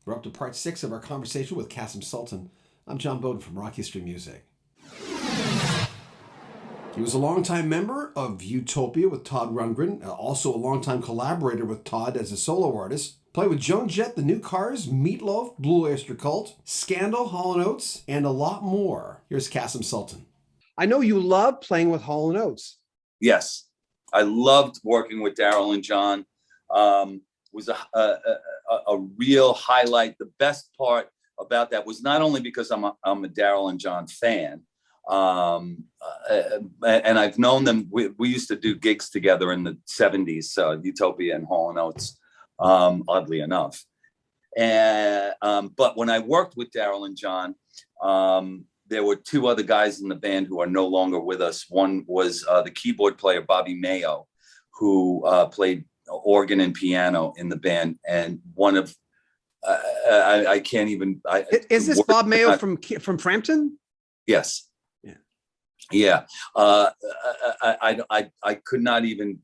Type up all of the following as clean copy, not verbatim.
We're up to part 6 of our conversation with Kasim Sulton. I'm John Beaudin from Rock History Music. He was a longtime member of Utopia with Todd Rundgren, also a longtime collaborator with Todd as a solo artist. Played with Joan Jett, The New Cars, Meatloaf, Blue Oyster Cult, Scandal, Hall Oates, and a lot more. Here's Kasim Sulton. I know you love playing with Hall Oates. Yes, I loved working with Daryl and John. Was a real highlight. The best part about that was not only because I'm a Daryl and John fan, and I've known them. We used to do gigs together in the 70s, Utopia and Hall & Oates, oddly enough. And but when I worked with Daryl and John, there were two other guys in the band who are no longer with us. One was the keyboard player, Bobby Mayo, who played organ and piano in the band, and one of I can't even. Is this Bob Mayo from Frampton? Yes. Yeah. I could not even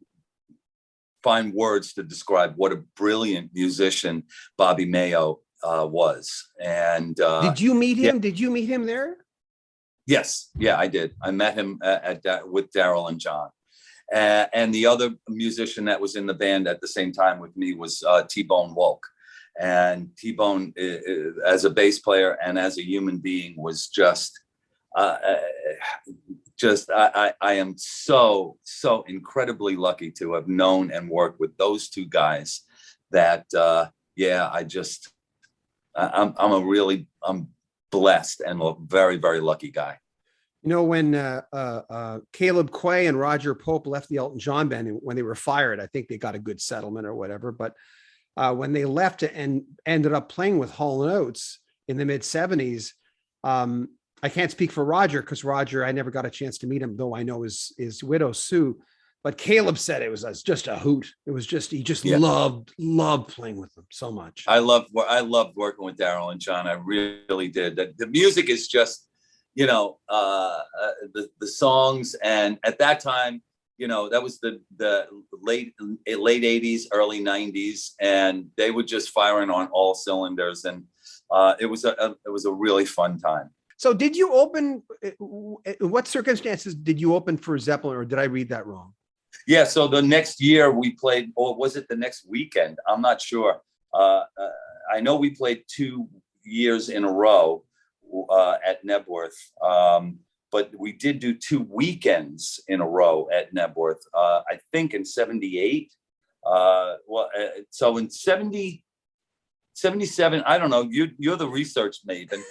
find words to describe what a brilliant musician Bobby Mayo was. And did you meet him? Yeah. Did you meet him there? Yes. Yeah, I did. I met him with Daryl and John. And the other musician that was in the band at the same time with me was T-Bone Wolk. And T-Bone, as a bass player and as a human being, was I am so incredibly lucky to have known and worked with those two guys that, I'm blessed and a very, very lucky guy. You know, when Caleb Quay and Roger Pope left the Elton John band, when they were fired, I think they got a good settlement or whatever. But when they left and ended up playing with Hall & Oates in the mid 70s, I can't speak for Roger because Roger, I never got a chance to meet him, though I know his widow, Sue. But Caleb said it was just a hoot. It was just, he just loved playing with them so much. I loved working with Daryl and John. I really did. The music is just, the songs. And at that time, that was the late 80s, early 90s. And they were just firing on all cylinders. And it was a really fun time. So did you open, what circumstances did you open for Zeppelin, or did I read that wrong? Yeah, so the next year we played, or was it the next weekend? I'm not sure. I know we played 2 years in a row at Nebworth, but we did do 2 weekends in a row at Nebworth, I think in 78. So in 77, I don't know, you're the research maven.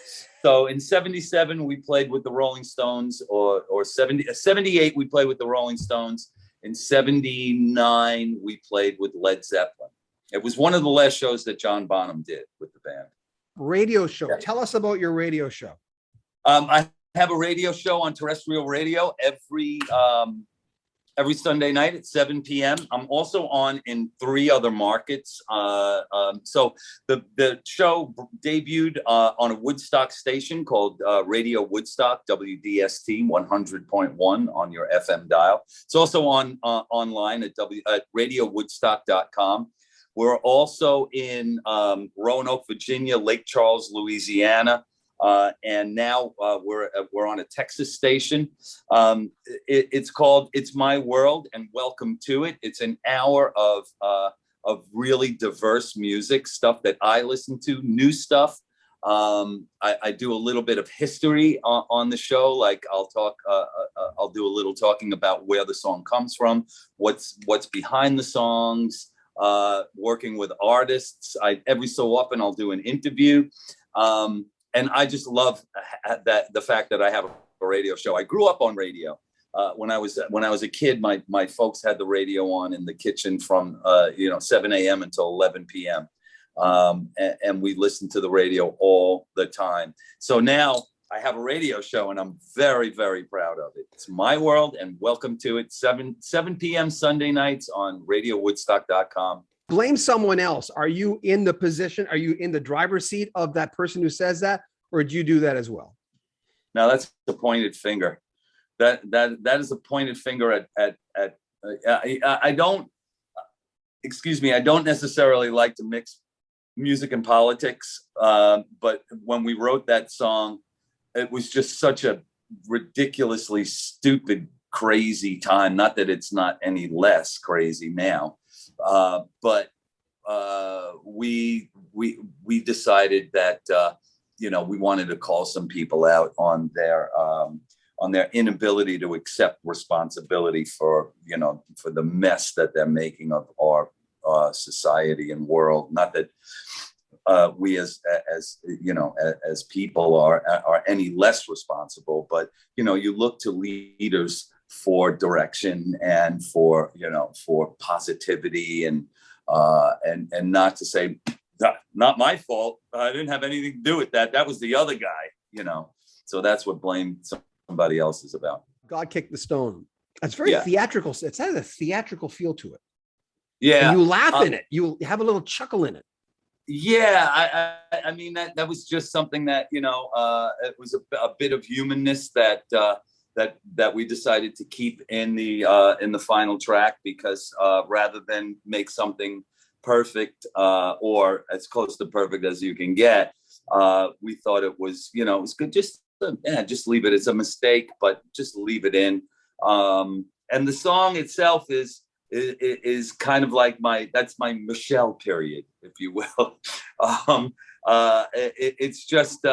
So in 77, we played with the Rolling Stones, or 78, we played with the Rolling Stones. In 79, we played with Led Zeppelin. It was one of the last shows that John Bonham did with the band. Radio show. Yeah. Tell us about your radio show. I have a radio show on terrestrial radio every Sunday night at 7 p.m. I'm also on in 3 other markets. So the show debuted on a Woodstock station called Radio Woodstock, WDST 100.1 on your FM dial. It's also on online at radiowoodstock.com. We're also in Roanoke, Virginia, Lake Charles, Louisiana. And now we're on a Texas station. It's called It's My World, and welcome to it. It's an hour of really diverse music, stuff that I listen to, new stuff. I do a little bit of history on the show. Like I'll do a little talking about where the song comes from, what's behind the songs, working with artists. Every so often I'll do an interview. And I just love the fact that I have a radio show. I grew up on radio. When I was a kid, my folks had the radio on in the kitchen from 7 a.m. until 11 p.m. And we listened to the radio all the time. So now I have a radio show, and I'm very, very proud of it. It's My World, and welcome to it. 7 p.m. Sunday nights on radiowoodstock.com. Blame someone else. Are you in the position? Are you in the driver's seat of that person who says that, or do you do that as well? No, that's a pointed finger. That is a pointed finger at I don't. Excuse me. I don't necessarily like to mix music and politics. But when we wrote that song, it was just such a ridiculously stupid, crazy time. Not that it's not any less crazy now, but we decided that we wanted to call some people out on their inability to accept responsibility for the mess that they're making of our society and world. Not that we as people are any less responsible, but you look to leaders for direction and for positivity and not to say not my fault. I didn't have anything to do with that. That was the other guy, So that's what blame somebody else is about. God kicked the stone. It's very theatrical. It has a theatrical feel to it. Yeah. And you laugh in it. You have a little chuckle in it. Yeah. I mean, that was just something that, it was a bit of humanness that we decided to keep in the final track, because rather than make something perfect or as close to perfect as you can get, we thought it was good just leave it. It's a mistake, but just leave it in. And the song itself is kind of like that's my Michelle period, if you will. It's just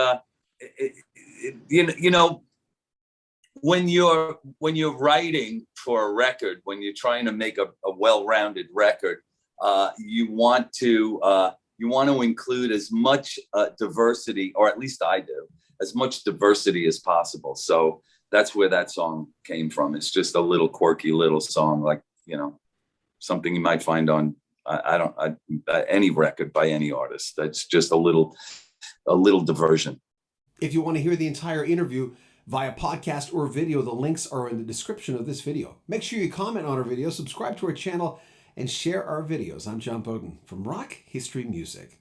when you're writing for a record, when you're trying to make a well-rounded record, you want to include as much diversity, or at least I do, as much diversity as possible. So that's where that song came from. It's just a little quirky little song, like something you might find on any record by any artist. That's just a little diversion. If you want to hear the entire interview via podcast or video, the links are in the description of this video. Make sure you comment on our video, subscribe to our channel, and share our videos. I'm John Beaudin from Rock History Music.